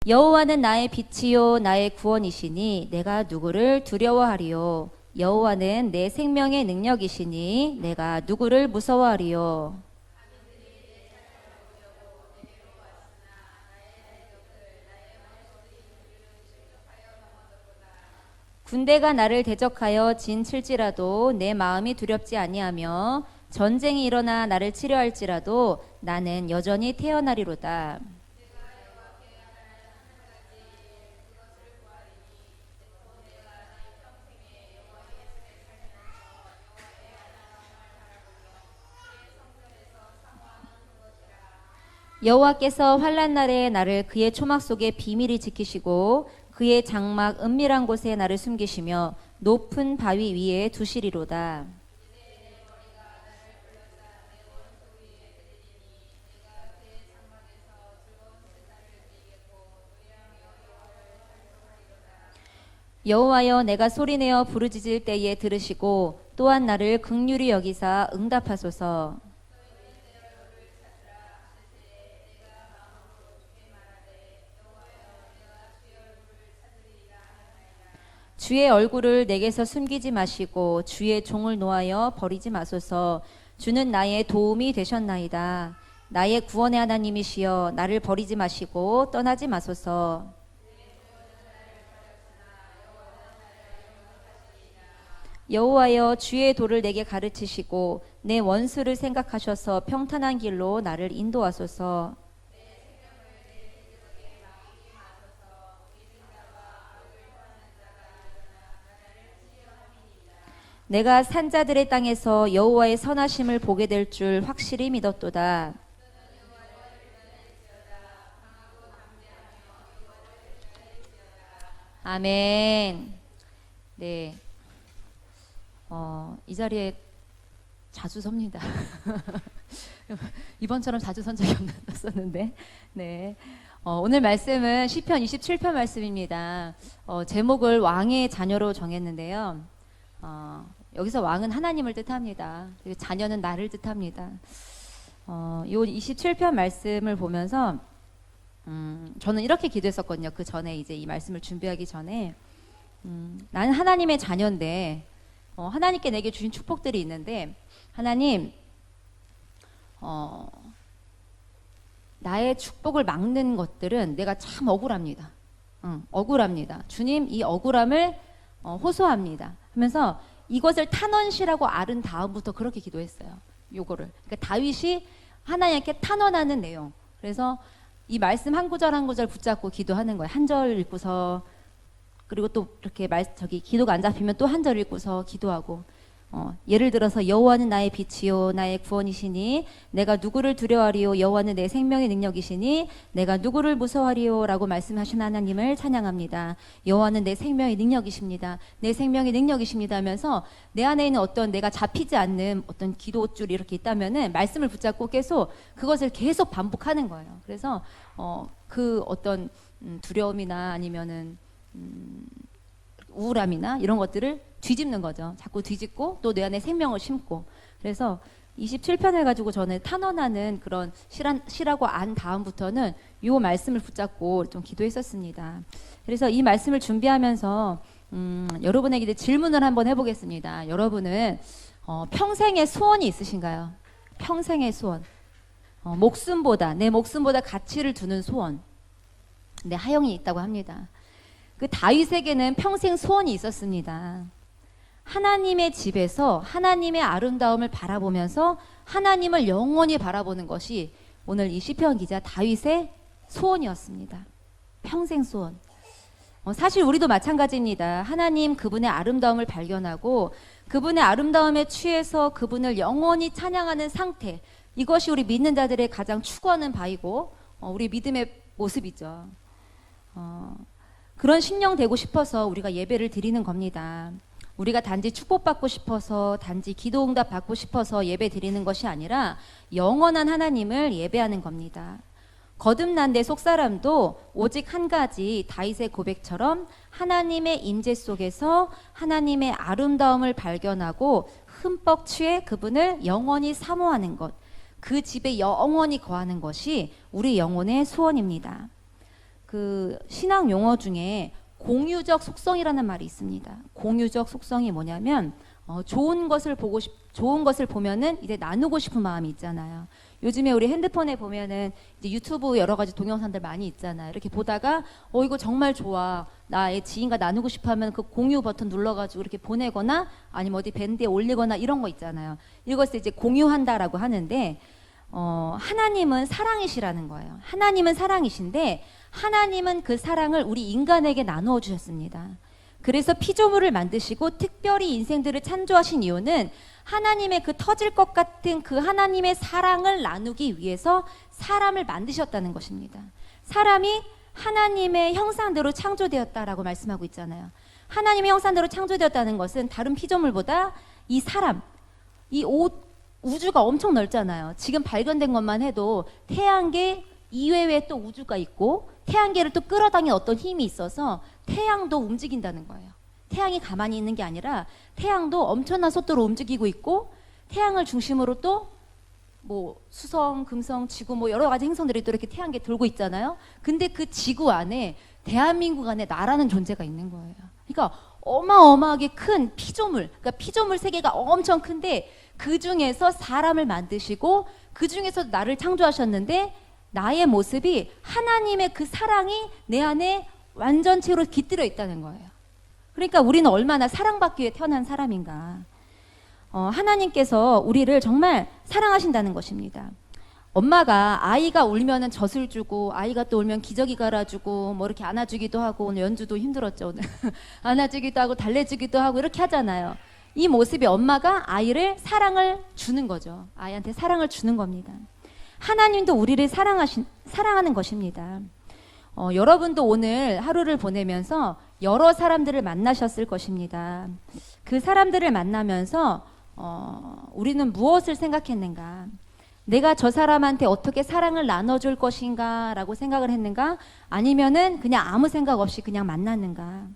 여호와는 나의 빛이요 나의 구원이시니 내가 누구를 두려워하리요. 여호와는 내 생명의 능력이시니 내가 누구를 무서워하리요. 군대가 나를 대적하여 진 칠지라도 내 마음이 두렵지 아니하며 전쟁이 일어나 나를 치려 할지라도 나는 여전히 태어나리로다. 여호와께서 환난 날에 나를 그의 초막 속에 비밀히 지키시고 그의 장막 은밀한 곳에 나를 숨기시며 높은 바위 위에 두시리로다. 여호와여 내가 소리내어 부르짖을 때에 들으시고 또한 나를 긍휼히 여기사 응답하소서. 주의 얼굴을 내게서 숨기지 마시고 주의 종을 놓아여 버리지 마소서. 주는 나의 도움이 되셨나이다. 나의 구원의 하나님이시여 나를 버리지 마시고 떠나지 마소서. 여호와여 주의 도를 내게 가르치시고 내 원수를 생각하셔서 평탄한 길로 나를 인도하소서. 내가 산자들의 땅에서 여호와의 선하심을 보게 될 줄 확실히 믿었도다. 아멘. 네. 이 자리에 자주 섭니다. 이번처럼 자주 선 적이 없었는데. 네. 오늘 말씀은 시편 27편 말씀입니다. 제목을 왕의 자녀로 정했는데요. 여기서 왕은 하나님을 뜻합니다. 그리고 자녀는 나를 뜻합니다. 요 27편 말씀을 보면서 저는 이렇게 기도했었거든요. 그 전에 이제 이 말씀을 준비하기 전에 나는 하나님의 자녀인데 하나님께 내게 주신 축복들이 있는데 하나님 나의 축복을 막는 것들은 내가 참 억울합니다. 억울합니다. 주님 이 억울함을 호소합니다. 하면서 이것을 탄원시라고 앓은 다음부터 그렇게 기도했어요. 요거를. 그러니까 다윗이 하나님께 탄원하는 내용. 그래서 이 말씀 한 구절 한 구절 붙잡고 기도하는 거예요. 한 절 읽고서 그리고 또 이렇게 기도가 안 잡히면 또 한 절 읽고서 기도하고. 예를 들어서 여호와는 나의 빛이요 나의 구원이시니 내가 누구를 두려워하리요. 여호와는 내 생명의 능력이시니 내가 누구를 무서워하리요 라고 말씀하신 하나님을 찬양합니다. 여호와는 내 생명의 능력이십니다. 내 생명의 능력이십니다 하면서 내 안에 있는 어떤 내가 잡히지 않는 어떤 기도줄이 이렇게 있다면은 말씀을 붙잡고 계속 그것을 계속 반복하는 거예요. 그래서 그 어떤 두려움이나 아니면은 우울함이나 이런 것들을 뒤집는 거죠. 자꾸 뒤집고 또 내 안에 생명을 심고. 그래서 27편을 가지고 저는 탄원하는 그런 시라고 안 다음부터는 이 말씀을 붙잡고 좀 기도했었습니다. 그래서 이 말씀을 준비하면서 여러분에게 이제 질문을 한번 해보겠습니다. 여러분은 평생의 소원이 있으신가요? 평생의 소원. 내 목숨보다 가치를 두는 소원. 네, 하영이 있다고 합니다. 그 다윗에게는 평생 소원이 있었습니다. 하나님의 집에서 하나님의 아름다움을 바라보면서 하나님을 영원히 바라보는 것이 오늘 이 시편 기자 다윗의 소원이었습니다. 평생 소원. 사실 우리도 마찬가지입니다. 하나님 그분의 아름다움을 발견하고 그분의 아름다움에 취해서 그분을 영원히 찬양하는 상태. 이것이 우리 믿는 자들의 가장 추구하는 바이고 우리 믿음의 모습이죠. 그런 신령 되고 싶어서 우리가 예배를 드리는 겁니다. 우리가 단지 축복받고 싶어서 단지 기도응답 받고 싶어서 예배 드리는 것이 아니라 영원한 하나님을 예배하는 겁니다. 거듭난 내 속사람도 오직 한 가지 다윗의 고백처럼 하나님의 임재 속에서 하나님의 아름다움을 발견하고 흠뻑 취해 그분을 영원히 사모하는 것, 그 집에 영원히 거하는 것이 우리 영혼의 소원입니다. 그 신앙 용어 중에 공유적 속성이라는 말이 있습니다. 공유적 속성이 뭐냐면 좋은 것을 좋은 것을 보면은 이제 나누고 싶은 마음이 있잖아요. 요즘에 우리 핸드폰에 보면은 이제 유튜브 여러 가지 동영상들 많이 있잖아요. 이렇게 보다가 이거 정말 좋아, 나의 지인과 나누고 싶어하면 그 공유 버튼 눌러가지고 이렇게 보내거나 아니면 어디 밴드에 올리거나 이런 거 있잖아요. 이것을 이제 공유한다라고 하는데 하나님은 사랑이시라는 거예요. 하나님은 사랑이신데 하나님은 그 사랑을 우리 인간에게 나누어 주셨습니다. 그래서 피조물을 만드시고 특별히 인생들을 창조하신 이유는 하나님의 그 터질 것 같은 그 하나님의 사랑을 나누기 위해서 사람을 만드셨다는 것입니다. 사람이 하나님의 형상대로 창조되었다라고 말씀하고 있잖아요. 하나님의 형상대로 창조되었다는 것은 다른 피조물보다 이 사람, 우주가 엄청 넓잖아요. 지금 발견된 것만 해도 태양계 이외에 또 우주가 있고 태양계를 또 끌어당긴 어떤 힘이 있어서 태양도 움직인다는 거예요. 태양이 가만히 있는 게 아니라 태양도 엄청난 속도로 움직이고 있고 태양을 중심으로 또 뭐 수성, 금성, 지구 뭐 여러 가지 행성들이 또 이렇게 태양계 돌고 있잖아요. 근데 그 지구 안에 대한민국 안에 나라는 존재가 있는 거예요. 그러니까 어마어마하게 큰 피조물, 그러니까 피조물 세계가 엄청 큰데 그 중에서 사람을 만드시고 그 중에서 나를 창조하셨는데 나의 모습이 하나님의 그 사랑이 내 안에 완전체로 깃들어 있다는 거예요. 그러니까 우리는 얼마나 사랑받기 위해 태어난 사람인가. 하나님께서 우리를 정말 사랑하신다는 것입니다. 엄마가 아이가 울면은 젖을 주고 아이가 또 울면 기저귀 갈아주고 뭐 이렇게 안아주기도 하고 오늘 연주도 힘들었죠. 오늘 안아주기도 하고 달래주기도 하고 이렇게 하잖아요. 이 모습이 엄마가 아이를 사랑을 주는 거죠. 아이한테 사랑을 주는 겁니다. 하나님도 우리를 사랑하는 것입니다. 여러분도 오늘 하루를 보내면서 여러 사람들을 만나셨을 것입니다. 그 사람들을 만나면서 우리는 무엇을 생각했는가? 내가 저 사람한테 어떻게 사랑을 나눠줄 것인가 라고 생각을 했는가? 아니면은 그냥 아무 생각 없이 그냥 만났는가?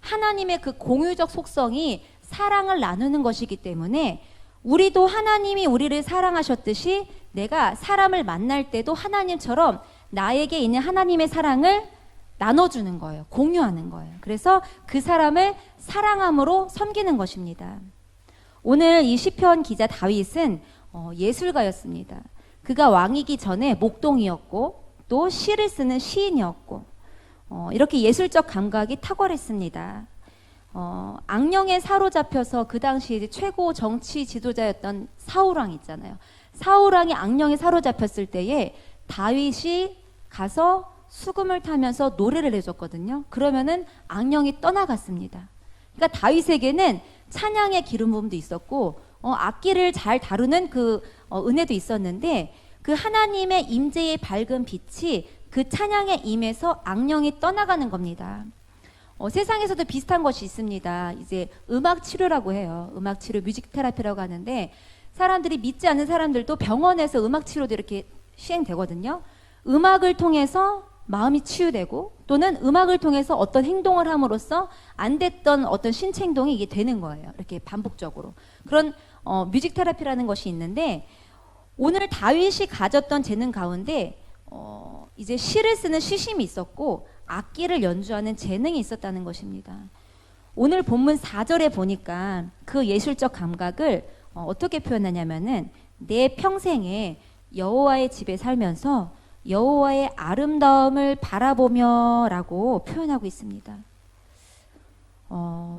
하나님의 그 공유적 속성이 사랑을 나누는 것이기 때문에 우리도 하나님이 우리를 사랑하셨듯이 내가 사람을 만날 때도 하나님처럼 나에게 있는 하나님의 사랑을 나눠주는 거예요. 공유하는 거예요. 그래서 그 사람을 사랑함으로 섬기는 것입니다. 오늘 이 시편 기자 다윗은 예술가였습니다. 그가 왕이기 전에 목동이었고 또 시를 쓰는 시인이었고 이렇게 예술적 감각이 탁월했습니다. 악령에 사로잡혀서 그 당시 최고 정치 지도자였던 사울왕 있잖아요. 사울왕이 악령에 사로잡혔을 때에 다윗이 가서 수금을 타면서 노래를 해줬거든요. 그러면은 악령이 떠나갔습니다. 그러니까 다윗에게는 찬양의 기름 부음도 있었고 악기를 잘 다루는 그 은혜도 있었는데 그 하나님의 임재의 밝은 빛이 그 찬양에 임해서 악령이 떠나가는 겁니다. 세상에서도 비슷한 것이 있습니다. 이제 음악 치료라고 해요. 음악 치료, 뮤직 테라피라고 하는데 사람들이 믿지 않는 사람들도 병원에서 음악 치료도 이렇게 시행되거든요. 음악을 통해서 마음이 치유되고 또는 음악을 통해서 어떤 행동을 함으로써 안 됐던 어떤 신체 행동이 이게 되는 거예요. 이렇게 반복적으로. 그런 뮤직 테라피라는 것이 있는데 오늘 다윗이 가졌던 재능 가운데 이제 시를 쓰는 시심이 있었고 악기를 연주하는 재능이 있었다는 것입니다. 오늘 본문 4절에 보니까 그 예술적 감각을 어떻게 표현하냐면은 내 평생에 여호와의 집에 살면서 여호와의 아름다움을 바라보며 라고 표현하고 있습니다.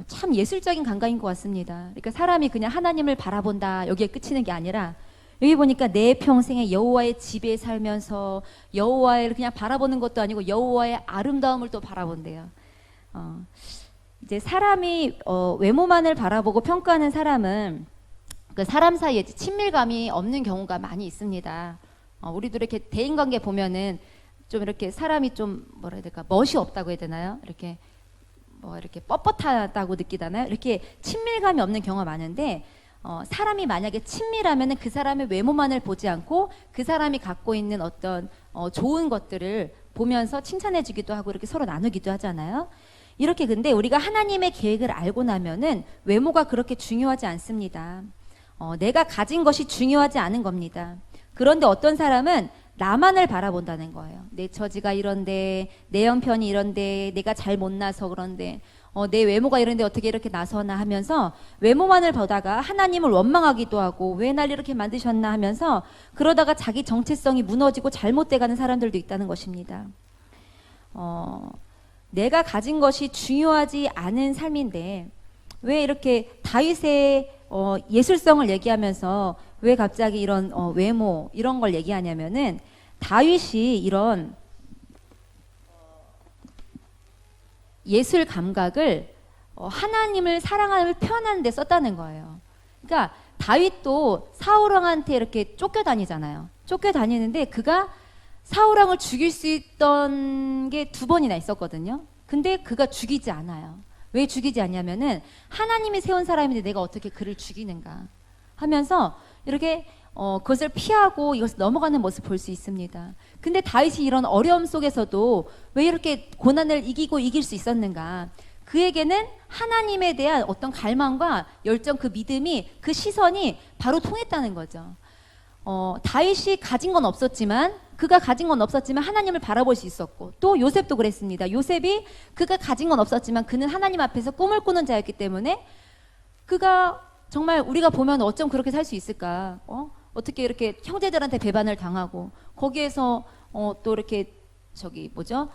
참 예술적인 감각인 것 같습니다. 그러니까 사람이 그냥 하나님을 바라본다 여기에 그치는 게 아니라 여기 보니까 내 평생에 여호와의 집에 살면서 여호와를 그냥 바라보는 것도 아니고 여호와의 아름다움을 또 바라본대요. 이제 사람이 외모만을 바라보고 평가하는 사람은 그 사람 사이에 친밀감이 없는 경우가 많이 있습니다. 우리도 이렇게 대인관계 보면은 좀 이렇게 사람이 좀 뭐라 해야 될까 멋이 없다고 해야 되나요? 이렇게 이렇게 뻣뻣하다고 느끼잖아요. 이렇게 친밀감이 없는 경우가 많은데 사람이 만약에 친밀하면은 그 사람의 외모만을 보지 않고 그 사람이 갖고 있는 어떤 좋은 것들을 보면서 칭찬해주기도 하고 이렇게 서로 나누기도 하잖아요. 이렇게 근데 우리가 하나님의 계획을 알고 나면은 외모가 그렇게 중요하지 않습니다. 내가 가진 것이 중요하지 않은 겁니다. 그런데 어떤 사람은 나만을 바라본다는 거예요. 내 처지가 이런데, 내 형편이 이런데, 내가 잘 못나서 그런데, 내 외모가 이런데 어떻게 이렇게 나서나 하면서 외모만을 보다가 하나님을 원망하기도 하고 왜 날 이렇게 만드셨나 하면서 그러다가 자기 정체성이 무너지고 잘못돼가는 사람들도 있다는 것입니다. 내가 가진 것이 중요하지 않은 삶인데 왜 이렇게 다윗의 예술성을 얘기하면서 왜 갑자기 이런 외모 이런 걸 얘기하냐면은 다윗이 이런 예술 감각을 하나님을 사랑하는 표현하는 데 썼다는 거예요. 그러니까 다윗도 사울 왕한테 이렇게 쫓겨다니잖아요. 쫓겨다니는데 그가 사울 왕을 죽일 수 있던 게 2번이나 있었거든요. 근데 그가 죽이지 않아요. 왜 죽이지 않냐면은 하나님이 세운 사람인데 내가 어떻게 그를 죽이는가 하면서 이렇게 그것을 피하고 이것을 넘어가는 모습을 볼 수 있습니다. 근데 다윗이 이런 어려움 속에서도 왜 이렇게 고난을 이기고 이길 수 있었는가? 그에게는 하나님에 대한 어떤 갈망과 열정, 그 믿음이, 그 시선이 바로 통했다는 거죠. 다윗이 가진 건 없었지만, 그가 가진 건 없었지만 하나님을 바라볼 수 있었고, 또 요셉도 그랬습니다. 요셉이 그가 가진 건 없었지만 그는 하나님 앞에서 꿈을 꾸는 자였기 때문에 그가 정말 우리가 보면 어쩜 그렇게 살 수 있을까? 어떻게 이렇게 형제들한테 배반을 당하고 거기에서 또 이렇게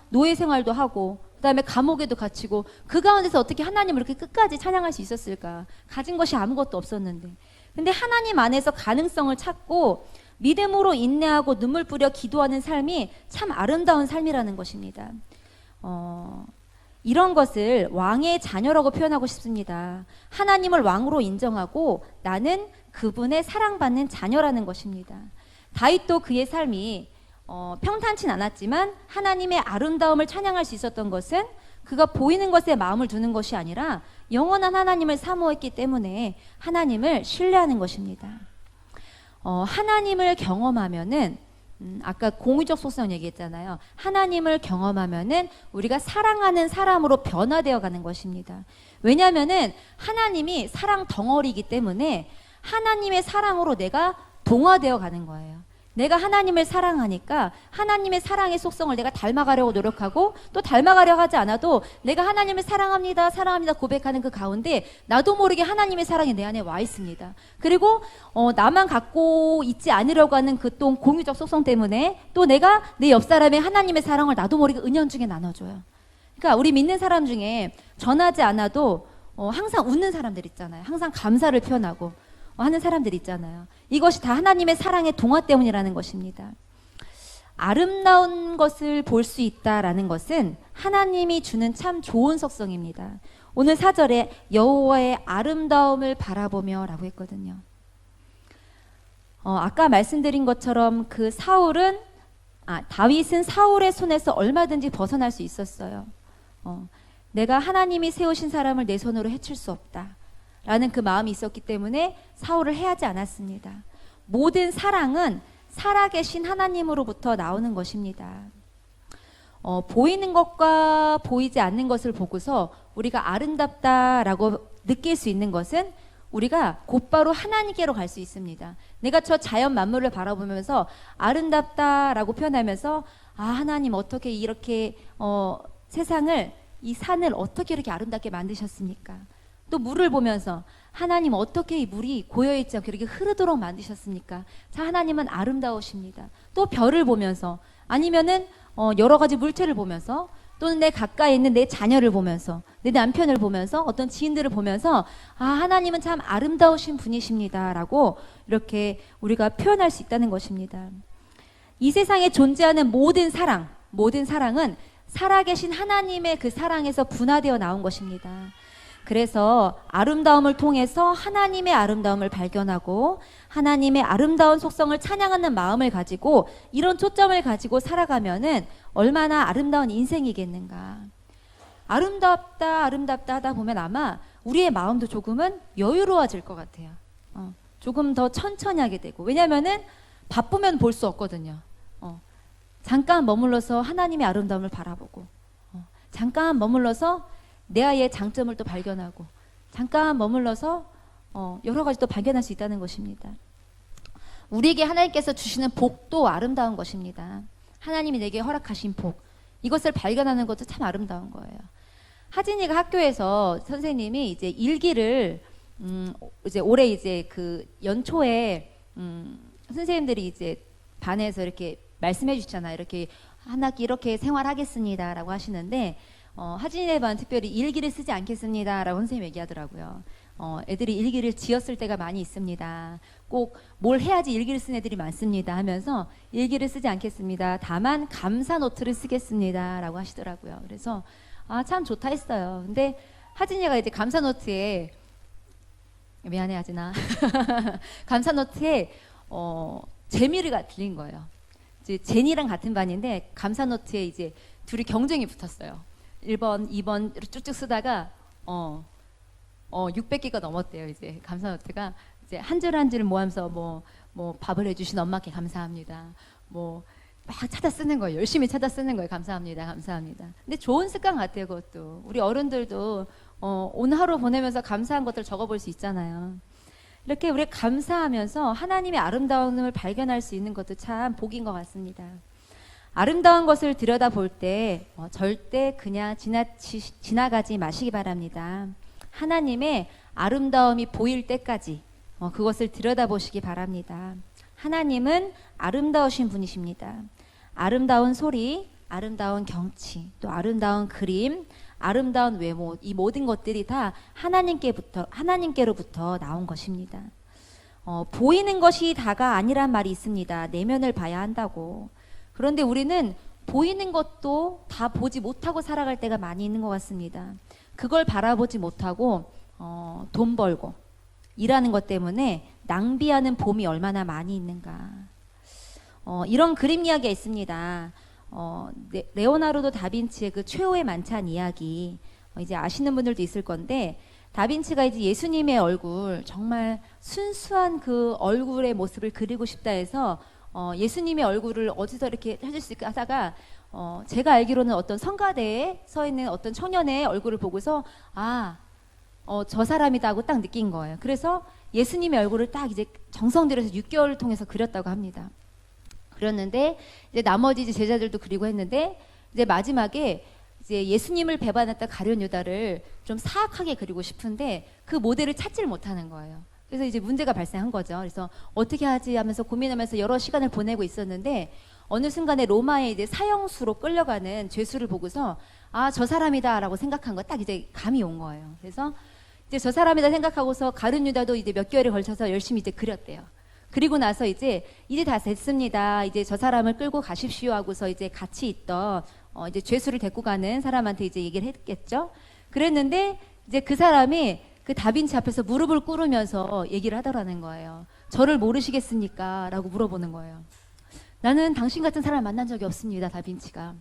노예 생활도 하고 그다음에 감옥에도 갇히고 그 가운데서 어떻게 하나님을 이렇게 끝까지 찬양할 수 있었을까? 가진 것이 아무것도 없었는데. 근데 하나님 안에서 가능성을 찾고 믿음으로 인내하고 눈물 뿌려 기도하는 삶이 참 아름다운 삶이라는 것입니다. 이런 것을 왕의 자녀라고 표현하고 싶습니다. 하나님을 왕으로 인정하고 나는 그분의 사랑받는 자녀라는 것입니다. 다윗도 그의 삶이 평탄치 않았지만 하나님의 아름다움을 찬양할 수 있었던 것은 그가 보이는 것에 마음을 두는 것이 아니라 영원한 하나님을 사모했기 때문에 하나님을 신뢰하는 것입니다. 하나님을 경험하면은 아까 공유적 속성 얘기했잖아요. 하나님을 경험하면은 우리가 사랑하는 사람으로 변화되어 가는 것입니다. 왜냐하면은 하나님이 사랑 덩어리이기 때문에 하나님의 사랑으로 내가 동화되어 가는 거예요. 내가 하나님을 사랑하니까 하나님의 사랑의 속성을 내가 닮아가려고 노력하고 또 닮아가려고 하지 않아도 내가 하나님을 사랑합니다, 사랑합니다 고백하는 그 가운데 나도 모르게 하나님의 사랑이 내 안에 와 있습니다. 그리고 나만 갖고 있지 않으려고 하는 그 또 공유적 속성 때문에 또 내가 내 옆 사람의 하나님의 사랑을 나도 모르게 은연중에 나눠줘요. 그러니까 우리 믿는 사람 중에 전하지 않아도 항상 웃는 사람들 있잖아요. 항상 감사를 표현하고 하는 사람들 있잖아요. 이것이 다 하나님의 사랑의 동화 때문이라는 것입니다. 아름다운 것을 볼 수 있다라는 것은 하나님이 주는 참 좋은 속성입니다. 오늘 4절에 여호와의 아름다움을 바라보며 라고 했거든요. 아까 말씀드린 것처럼 다윗은 사울의 손에서 얼마든지 벗어날 수 있었어요. 내가 하나님이 세우신 사람을 내 손으로 해칠 수 없다 라는 그 마음이 있었기 때문에 사울을 해하지 않았습니다. 모든 사랑은 살아계신 하나님으로부터 나오는 것입니다. 보이는 것과 보이지 않는 것을 보고서 우리가 아름답다라고 느낄 수 있는 것은 우리가 곧바로 하나님께로 갈 수 있습니다. 내가 저 자연 만물을 바라보면서 아름답다라고 표현하면서 하나님 어떻게 이렇게 세상을 이 산을 어떻게 이렇게 아름답게 만드셨습니까? 또 물을 보면서 하나님 어떻게 이 물이 고여있지 않게 이렇게 흐르도록 만드셨습니까? 자, 하나님은 아름다우십니다. 또 별을 보면서 아니면은 여러 가지 물체를 보면서 또는 내 가까이 있는 내 자녀를 보면서 내 남편을 보면서 어떤 지인들을 보면서 하나님은 참 아름다우신 분이십니다 라고 이렇게 우리가 표현할 수 있다는 것입니다. 이 세상에 존재하는 모든 사랑은 살아계신 하나님의 그 사랑에서 분화되어 나온 것입니다. 그래서 아름다움을 통해서 하나님의 아름다움을 발견하고 하나님의 아름다운 속성을 찬양하는 마음을 가지고 이런 초점을 가지고 살아가면은 얼마나 아름다운 인생이겠는가. 아름답다 하다 보면 아마 우리의 마음도 조금은 여유로워질 것 같아요. 조금 더 천천히 하게 되고. 왜냐면은 바쁘면 볼 수 없거든요. 잠깐 머물러서 하나님의 아름다움을 바라보고 잠깐 머물러서 내 아이의 장점을 또 발견하고 잠깐 머물러서 여러 가지 또 발견할 수 있다는 것입니다. 우리에게 하나님께서 주시는 복도 아름다운 것입니다. 하나님이 내게 허락하신 복, 이것을 발견하는 것도 참 아름다운 거예요. 하진이가 학교에서 선생님이 이제 일기를 이제 올해 이제 그 연초에 선생님들이 이제 반에서 이렇게 말씀해 주잖아요. 이렇게 한 학기 이렇게 생활하겠습니다라고 하시는데 하진이네 반 특별히 일기를 쓰지 않겠습니다라고 선생님 얘기하더라고요. 애들이 일기를 지었을 때가 많이 있습니다. 꼭 뭘 해야지 일기를 쓴 애들이 많습니다 하면서 일기를 쓰지 않겠습니다. 다만 감사 노트를 쓰겠습니다라고 하시더라고요. 그래서 참 좋다 했어요. 근데 하진이가 이제 감사 노트에 미안해 하진아 감사 노트에 재미를 들린 거예요. 이제 제니랑 같은 반인데 감사 노트에 이제 둘이 경쟁이 붙었어요. 1번, 2번 쭉쭉 쓰다가 600개가 넘었대요. 이제 감사 노트가 이제 한 줄 한 줄 모아서 뭐 밥을 해주신 엄마께 감사합니다. 뭐 막 찾아 쓰는 거예요. 열심히 찾아 쓰는 거예요. 감사합니다. 감사합니다. 근데 좋은 습관 같아요. 그것도 우리 어른들도 오늘 하루 보내면서 감사한 것들 적어볼 수 있잖아요. 이렇게 우리 감사하면서 하나님의 아름다움을 발견할 수 있는 것도 참 복인 것 같습니다. 아름다운 것을 들여다볼 때 절대 그냥 지나가지 마시기 바랍니다. 하나님의 아름다움이 보일 때까지 그것을 들여다보시기 바랍니다. 하나님은 아름다우신 분이십니다. 아름다운 소리, 아름다운 경치, 또 아름다운 그림, 아름다운 외모, 이 모든 것들이 다 하나님께로부터 나온 것입니다. 보이는 것이 다가 아니란 말이 있습니다. 내면을 봐야 한다고. 그런데 우리는 보이는 것도 다 보지 못하고 살아갈 때가 많이 있는 것 같습니다. 그걸 바라보지 못하고 돈 벌고 일하는 것 때문에 낭비하는 봄이 얼마나 많이 있는가. 이런 그림 이야기가 있습니다. 레오나르도 다빈치의 그 최후의 만찬 이야기, 이제 아시는 분들도 있을 건데, 다빈치가 이제 예수님의 얼굴, 정말 순수한 그 얼굴의 모습을 그리고 싶다 해서 예수님의 얼굴을 어디서 이렇게 찾을 수 있을까 하다가 제가 알기로는 어떤 성가대에 서 있는 어떤 청년의 얼굴을 보고서 저 사람이다 하고 딱 느낀 거예요. 그래서 예수님의 얼굴을 딱 이제 정성 들여서 6개월을 통해서 그렸다고 합니다. 그렸는데 이제 나머지 이제 제자들도 그리고 했는데 이제 마지막에 이제 예수님을 배반했다 가룟 유다를 좀 사악하게 그리고 싶은데 그 모델을 찾지를 못하는 거예요. 그래서 이제 문제가 발생한 거죠. 그래서 어떻게 하지 하면서 고민하면서 여러 시간을 보내고 있었는데 어느 순간에 로마의 이제 사형수로 끌려가는 죄수를 보고서 저 사람이다라고 생각한 거 딱 이제 감이 온 거예요. 그래서 이제 저 사람이다 생각하고서 가룟 유다도 이제 몇 개월에 걸쳐서 열심히 이제 그렸대요. 그리고 나서 이제 다 됐습니다. 이제 저 사람을 끌고 가십시오 하고서 이제 같이 있던 이제 죄수를 데리고 가는 사람한테 이제 얘기를 했겠죠. 그랬는데 이제 그 사람이 그 다빈치 앞에서 무릎을 꿇으면서 얘기를 하더라는 거예요. 저를 모르시겠습니까? 라고 물어보는 거예요. 나는 당신 같은 사람 만난 적이 없습니다. 다빈치가.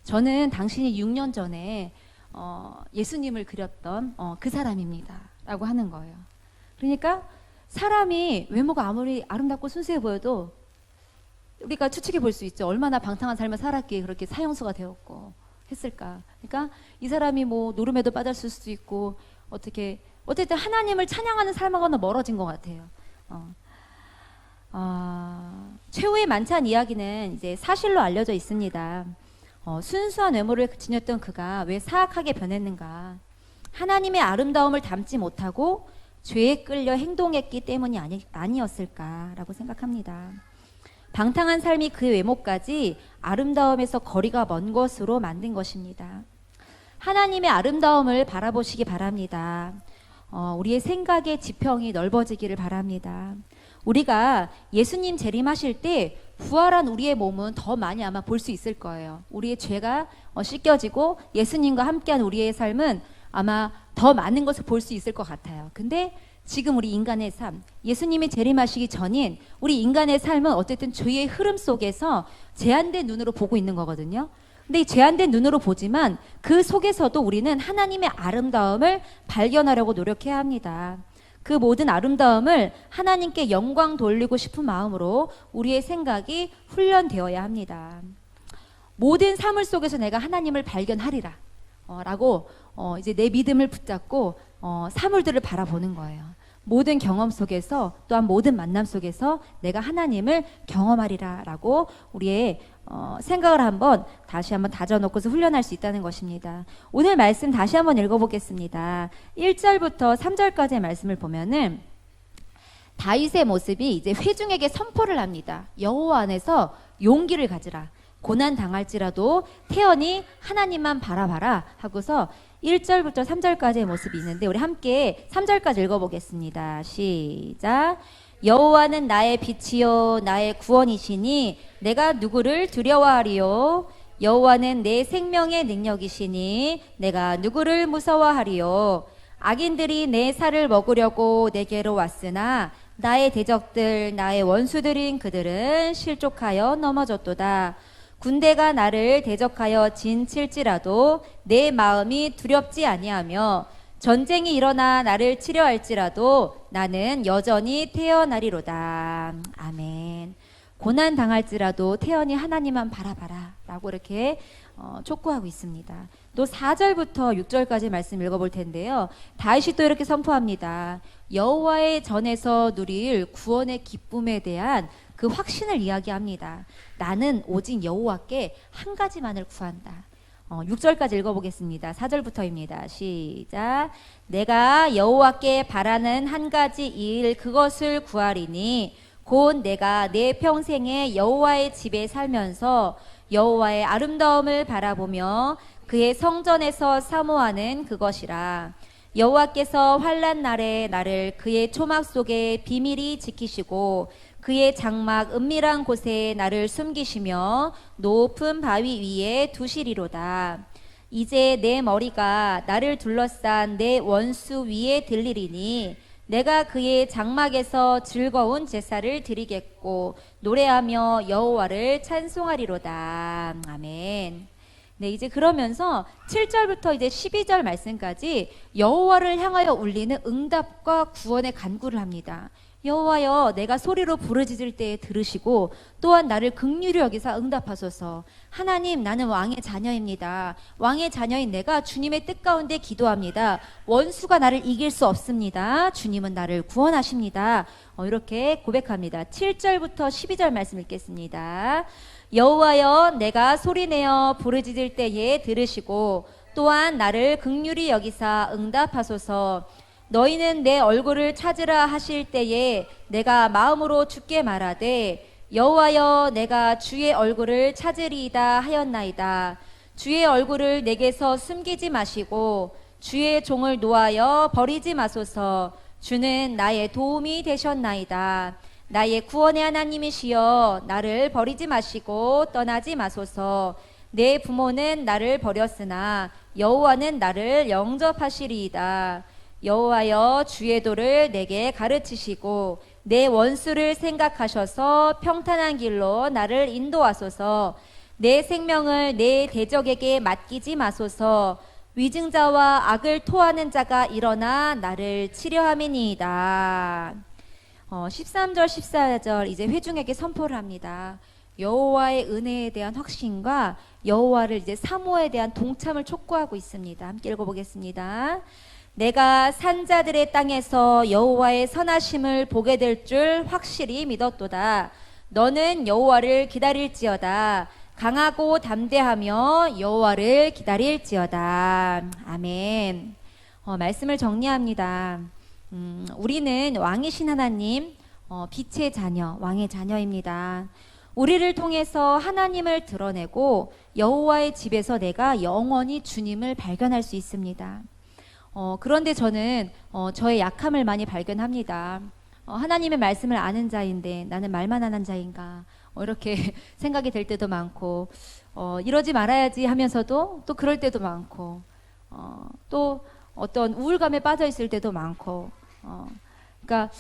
저는 당신이 6년 전에 예수님을 그렸던 그 사람입니다. 라고 하는 거예요. 그러니까 사람이 외모가 아무리 아름답고 순수해 보여도 우리가 추측해 볼 수 있죠. 얼마나 방탕한 삶을 살았기에 그렇게 사형수가 되었고 했을까. 그러니까 이 사람이 뭐 노름에도 빠졌을 수도 있고 어쨌든 하나님을 찬양하는 삶하고는 멀어진 것 같아요. 최후의 만찬 이야기는 이제 사실로 알려져 있습니다. 순수한 외모를 지녔던 그가 왜 사악하게 변했는가? 하나님의 아름다움을 담지 못하고 죄에 끌려 행동했기 때문이 아니었을까라고 생각합니다. 방탕한 삶이 그의 외모까지 아름다움에서 거리가 먼 것으로 만든 것입니다. 하나님의 아름다움을 바라보시기 바랍니다. 우리의 생각의 지평이 넓어지기를 바랍니다. 우리가 예수님 재림하실 때 부활한 우리의 몸은 더 많이 아마 볼 수 있을 거예요. 우리의 죄가 씻겨지고 예수님과 함께한 우리의 삶은 아마 더 많은 것을 볼 수 있을 것 같아요. 근데 지금 우리 인간의 삶, 예수님이 재림하시기 전인 우리 인간의 삶은 어쨌든 죄의 흐름 속에서 제한된 눈으로 보고 있는 거거든요. 근데 이 제한된 눈으로 보지만 그 속에서도 우리는 하나님의 아름다움을 발견하려고 노력해야 합니다. 그 모든 아름다움을 하나님께 영광 돌리고 싶은 마음으로 우리의 생각이 훈련되어야 합니다. 모든 사물 속에서 내가 하나님을 발견하리라 라고 이제 내 믿음을 붙잡고 사물들을 바라보는 거예요. 모든 경험 속에서 또한 모든 만남 속에서 내가 하나님을 경험하리라 라고 우리의 생각을 다시 한번 다져놓고서 훈련할 수 있다는 것입니다. 오늘 말씀 다시 한번 읽어보겠습니다. 1절부터 3절까지의 말씀을 보면은 다윗의 모습이 이제 회중에게 선포를 합니다. 여호와 안에서 용기를 가지라. 고난 당할지라도 태연히 하나님만 바라봐라 하고서 1절부터 3절까지의 모습이 있는데 우리 함께 3절까지 읽어보겠습니다. 시작. 여호와는 나의 빛이요 나의 구원이시니 내가 누구를 두려워하리요. 여호와는 내 생명의 능력이시니 내가 누구를 무서워하리요. 악인들이 내 살을 먹으려고 내게로 왔으나 나의 대적들 나의 원수들인 그들은 실족하여 넘어졌도다. 군대가 나를 대적하여 진칠지라도 내 마음이 두렵지 아니하며 전쟁이 일어나 나를 치려 할지라도 나는 여전히 태어나리로다. 아멘. 고난 당할지라도 태연히 하나님만 바라봐라 라고 이렇게 촉구하고 있습니다. 또 4절부터 6절까지 말씀 읽어볼 텐데요. 다윗이 또 이렇게 선포합니다. 여호와의 전에서 누릴 구원의 기쁨에 대한 그 확신을 이야기합니다. 나는 오직 여호와께 한 가지만을 구한다. 6절까지 읽어보겠습니다. 4절부터입니다. 시작. 내가 여호와께 바라는 한 가지 일 그것을 구하리니 곧 내가 내 평생에 여호와의 집에 살면서 여호와의 아름다움을 바라보며 그의 성전에서 사모하는 그것이라. 여호와께서 환난 날에 나를 그의 초막 속에 비밀히 지키시고 그의 장막 은밀한 곳에 나를 숨기시며 높은 바위 위에 두시리로다. 이제 내 머리가 나를 둘러싼 내 원수 위에 들리리니 내가 그의 장막에서 즐거운 제사를 드리겠고 노래하며 여호와를 찬송하리로다. 아멘. 네, 이제 그러면서 7절부터 이제 12절 말씀까지 여호와를 향하여 울리는 응답과 구원의 간구를 합니다. 여호와여, 내가 소리로 부르짖을 때에 들으시고 또한 나를 긍휼히 여기사 응답하소서. 하나님, 나는 왕의 자녀입니다. 왕의 자녀인 내가 주님의 뜻 가운데 기도합니다. 원수가 나를 이길 수 없습니다. 주님은 나를 구원하십니다. 이렇게 고백합니다. 7절부터 12절 말씀 읽겠습니다. 여호와여, 내가 소리내어 부르짖을 때에 들으시고 또한 나를 긍휼히 여기사 응답하소서. 너희는 내 얼굴을 찾으라 하실 때에 내가 마음으로 주께 말하되 여호와여, 내가 주의 얼굴을 찾으리이다 하였나이다. 주의 얼굴을 내게서 숨기지 마시고 주의 종을 놓아여 버리지 마소서. 주는 나의 도움이 되셨나이다. 나의 구원의 하나님이시여, 나를 버리지 마시고 떠나지 마소서. 내 부모는 나를 버렸으나 여호와는 나를 영접하시리이다. 여호와여, 주의 도를 내게 가르치시고 내 원수를 생각하셔서 평탄한 길로 나를 인도하소서. 내 생명을 내 대적에게 맡기지 마소서. 위증자와 악을 토하는 자가 일어나 나를 치려함이니이다. 13절 14절 이제 회중에게 선포를 합니다. 여호와의 은혜에 대한 확신과 여호와를 이제 사모에 대한 동참을 촉구하고 있습니다. 함께 읽어보겠습니다. 내가 산자들의 땅에서 여호와의 선하심을 보게 될 줄 확실히 믿었도다. 너는 여호와를 기다릴지어다. 강하고 담대하며 여호와를 기다릴지어다. 아멘. 말씀을 정리합니다. 우리는 왕이신 하나님, 빛의 자녀, 왕의 자녀입니다. 우리를 통해서 하나님을 드러내고 여호와의 집에서 내가 영원히 주님을 발견할 수 있습니다. 그런데 저는 저의 약함을 많이 발견합니다. 하나님의 말씀을 아는 자인데 나는 말만 하는 자인가, 이렇게 생각이 될 때도 많고, 이러지 말아야지 하면서도 또 그럴 때도 많고, 또 어떤 우울감에 빠져 있을 때도 많고, 그러니까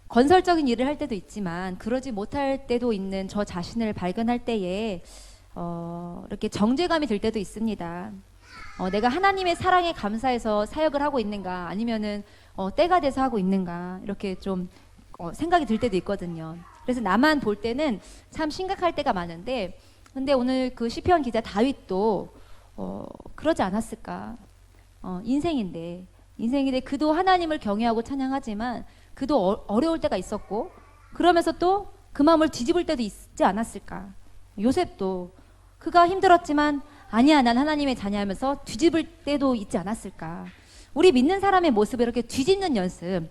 건설적인 일을 할 때도 있지만 그러지 못할 때도 있는 저 자신을 발견할 때에 이렇게 정죄감이 들 때도 있습니다. 내가 하나님의 사랑에 감사해서 사역을 하고 있는가, 아니면은 때가 돼서 하고 있는가, 이렇게 좀 생각이 들 때도 있거든요. 그래서 나만 볼 때는 참 심각할 때가 많은데, 근데 오늘 그 시편 기자 다윗도 그러지 않았을까. 인생인데 그도 하나님을 경외하고 찬양하지만 그도 어려울 때가 있었고 그러면서 또 그 마음을 뒤집을 때도 있지 않았을까. 요셉도 그가 힘들었지만 아니야 난 하나님의 자녀하면서 뒤집을 때도 있지 않았을까. 우리 믿는 사람의 모습을 이렇게 뒤집는 연습.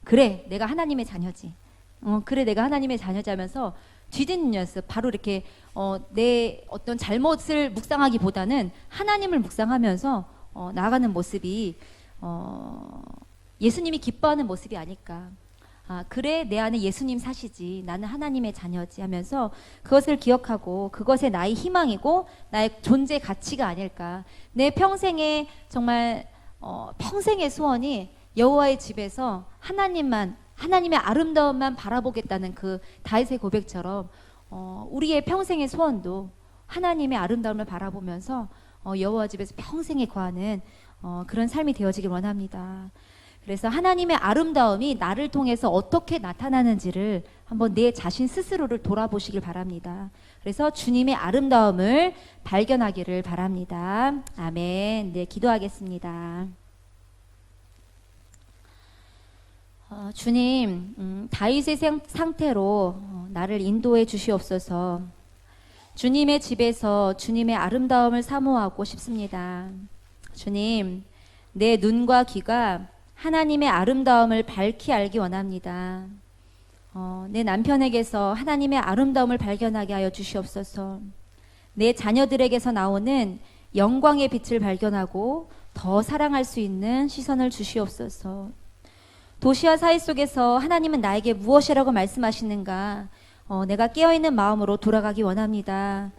그래 내가 하나님의 자녀지. 그래 내가 하나님의 자녀지 하면서 뒤집는 연습. 바로 이렇게 내 어떤 잘못을 묵상하기보다는 하나님을 묵상하면서 나아가는 모습이 예수님이 기뻐하는 모습이 아닐까. 그래 내 안에 예수님 사시지 나는 하나님의 자녀지 하면서 그것을 기억하고 그것이 나의 희망이고 나의 존재 가치가 아닐까. 내 평생에 정말 평생의 소원이 여호와의 집에서 하나님의 아름다움만 바라보겠다는 그 다윗의 고백처럼 우리의 평생의 소원도 하나님의 아름다움을 바라보면서 여호와 집에서 평생에 거하는 그런 삶이 되어지길 원합니다. 그래서 하나님의 아름다움이 나를 통해서 어떻게 나타나는지를 한번 내 자신 스스로를 돌아보시길 바랍니다. 그래서 주님의 아름다움을 발견하기를 바랍니다. 아멘. 네, 기도하겠습니다. 주님, 다윗의 상태로 나를 인도해 주시옵소서. 주님의 집에서 주님의 아름다움을 사모하고 싶습니다. 주님, 내 눈과 귀가 하나님의 아름다움을 밝히 알기 원합니다. 내 남편에게서 하나님의 아름다움을 발견하게 하여 주시옵소서. 내 자녀들에게서 나오는 영광의 빛을 발견하고 더 사랑할 수 있는 시선을 주시옵소서. 도시와 사회 속에서 하나님은 나에게 무엇이라고 말씀하시는가? 내가 깨어있는 마음으로 돌아가기 원합니다.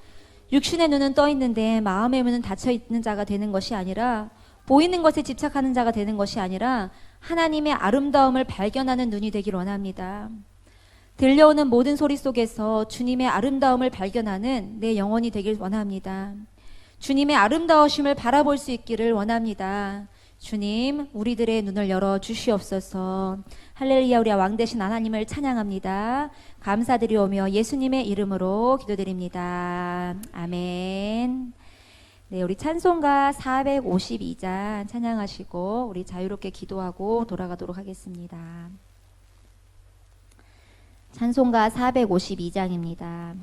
육신의 눈은 떠 있는데 마음의 문은 닫혀 있는 자가 되는 것이 아니라 보이는 것에 집착하는 자가 되는 것이 아니라 하나님의 아름다움을 발견하는 눈이 되길 원합니다. 들려오는 모든 소리 속에서 주님의 아름다움을 발견하는 내 영혼이 되길 원합니다. 주님의 아름다우심을 바라볼 수 있기를 원합니다. 주님, 우리들의 눈을 열어 주시옵소서. 할렐루야. 우리 왕 되신 하나님을 찬양합니다. 감사드리오며 예수님의 이름으로 기도드립니다. 아멘. 네, 우리 찬송가 452장 찬양하시고 우리 자유롭게 기도하고 돌아가도록 하겠습니다. 찬송가 452장입니다.